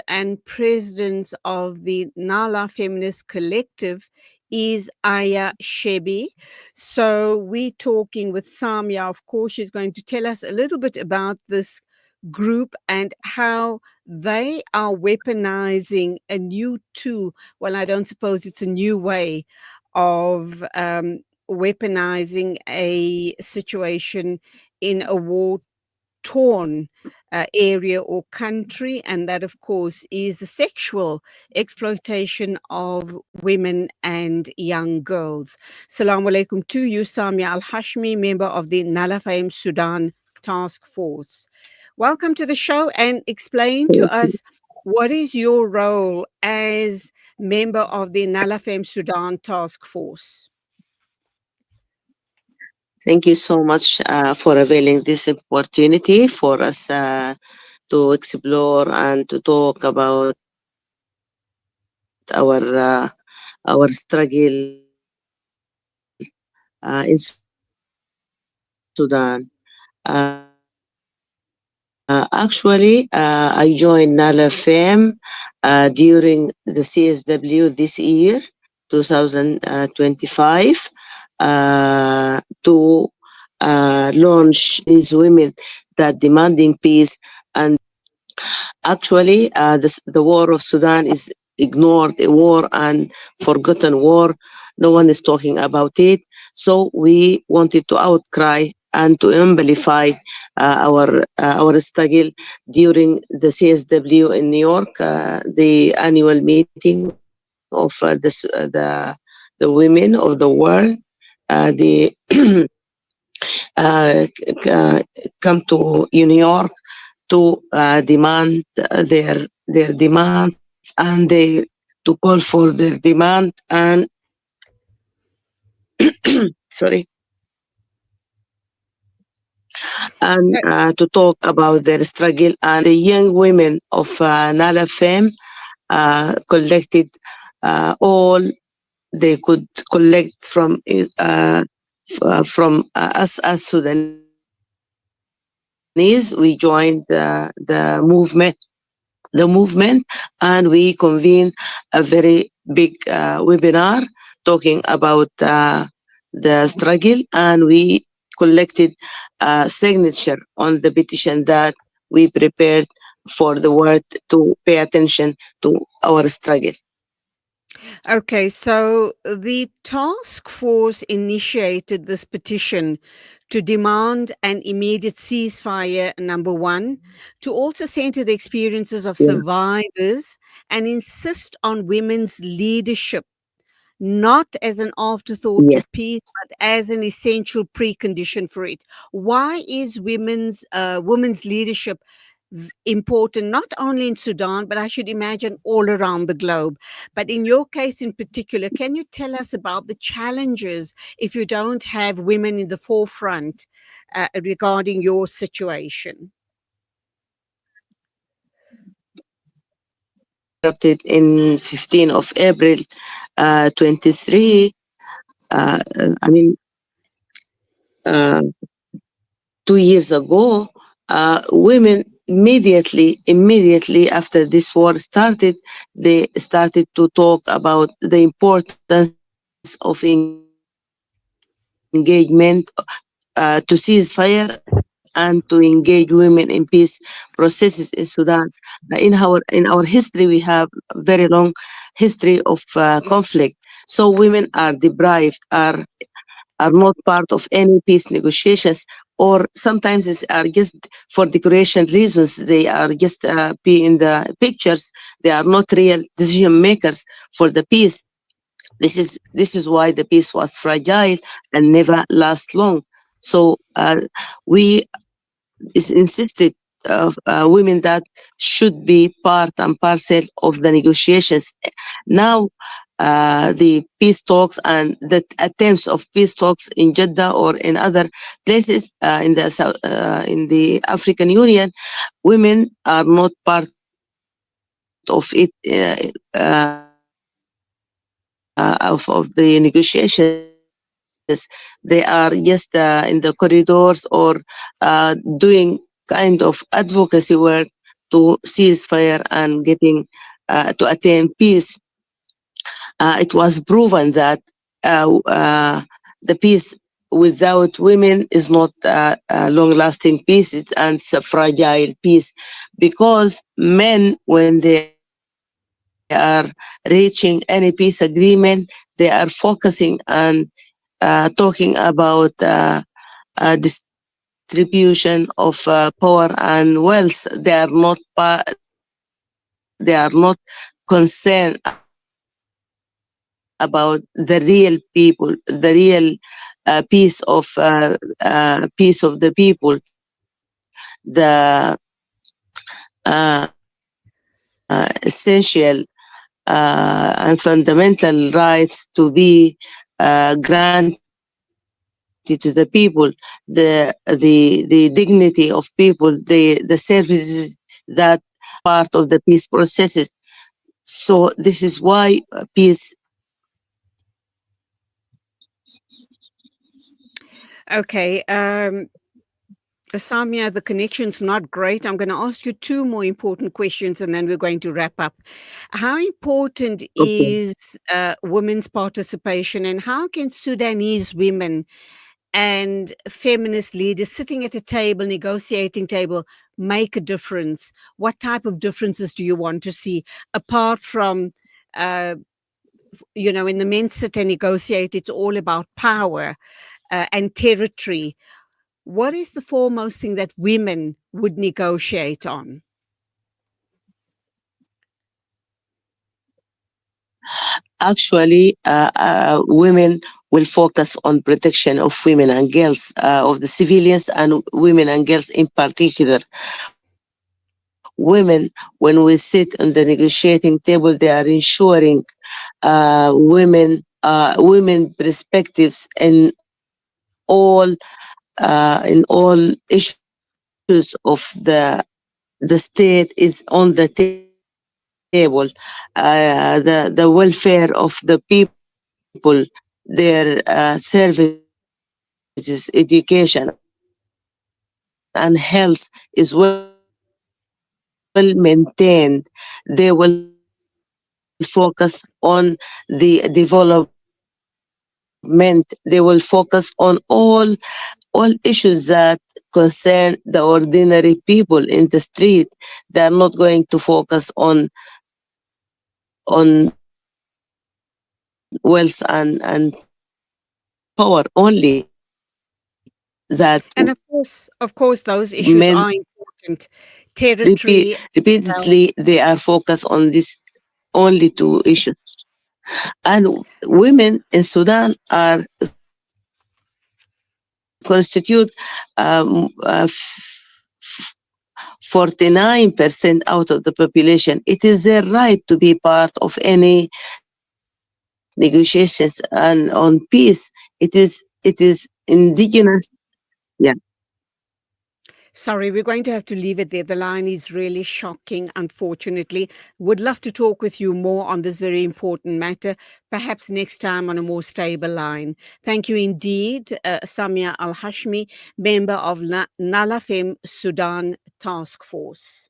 and president of the Nala Feminist Collective is Aya Shebi. So we're talking with Samia. Of course, she's going to tell us a little bit about this group and how they are weaponizing a new tool. Well, I don't suppose it's a new way of weaponizing a situation in a war torn area or country, and that, of course, is the sexual exploitation of women and young girls. Assalamu alaikum to you, Samia Al-Hashmi, member of the Nalafem Sudan Task Force. Welcome to the show, and explain to us what is your role as member of the Nalafem Sudan Task Force. Thank you so much for availing this opportunity for us to explore and to talk about our struggle in Sudan. Actually, I joined Nalafem during the CSW this year, 2025, to launch these women that demanding peace. And actually, the war of Sudan is ignored, a war and forgotten war. No one is talking about it. So we wanted to outcry and to amplify our struggle during the CSW in New York, the annual meeting of the women of the world. They come to New York to demand their demands, and they to call for their demand and sorry, and to talk about their struggle. And the young women of Nalafem collected all they could collect from us as Sudanese. We joined the movement, and we convened a very big webinar talking about the struggle, and we collected a signature on the petition that we prepared for the world to pay attention to our struggle. Okay, so the task force initiated this petition to demand an immediate ceasefire, number one, to also center the experiences of Yeah. survivors and insist on women's leadership, not as an afterthought to Yes. peace, but as an essential precondition for it. Why is women's leadership important, not only in Sudan, but I should imagine all around the globe? But in your case in particular, can you tell us about the challenges if you don't have women in the forefront regarding your situation? Erupted in 15 of April 23. I mean, uh, 2 years ago, women immediately after this war started, they started to talk about the importance of engagement to ceasefire and to engage women in peace processes in Sudan. In our history, we have very long history of conflict. So women are deprived, are not part of any peace negotiations, or sometimes are just for decoration reasons. They are just be in the pictures. They are not real decision makers for the peace. This is why the peace was fragile and never last long. So we insisted of women that should be part and parcel of the negotiations. Now, the peace talks and the attempts of peace talks in Jeddah or in other places in the African Union, women are not part of it of the negotiations. They are just in the corridors or doing kind of advocacy work to ceasefire and getting to attain peace. It was proven that the peace without women is not a long-lasting peace, and it's a fragile peace, because men, when they are reaching any peace agreement, they are focusing on talking about distribution of power and wealth. They are not concerned about the real people, the real peace of the people, the essential and fundamental rights to be granted to the people, the dignity of people, the services that are part of the peace processes. So this is why peace. Okay. Samia, the connection's not great. I'm going to ask you two more important questions and then we're going to wrap up. How important Okay. is women's participation, and how can Sudanese women and feminist leaders sitting at a table, negotiating table, make a difference? What type of differences do you want to see apart from, uh, when the men sit and negotiate, it's all about power and territory. What is the foremost thing that women would negotiate on? Actually, women will focus on protection of women and girls, of the civilians and women and girls in particular. Women, when we sit on the negotiating table, they are ensuring women perspectives in all issues of the state is on the table. The welfare of the people, their services, education, and health is well maintained. They will focus on the development. They will focus on all issues that concern the ordinary people in the street. They are not going to focus on wealth and power only, that And of course, those issues men are important. Territory, well, repeatedly they are focused on this only two issues. And women in Sudan are constitute um, uh, f- 49% out of the population. It is their right to be part of any negotiations. And on peace, it is indigenous. Yeah. sorry, we're going to have to leave it there. The line is really shocking, unfortunately. Would love to talk with you more on this very important matter, perhaps next time on a more stable line. Thank you indeed, Samia Al-Hashmi, member of Nalafem Sudan Task Force.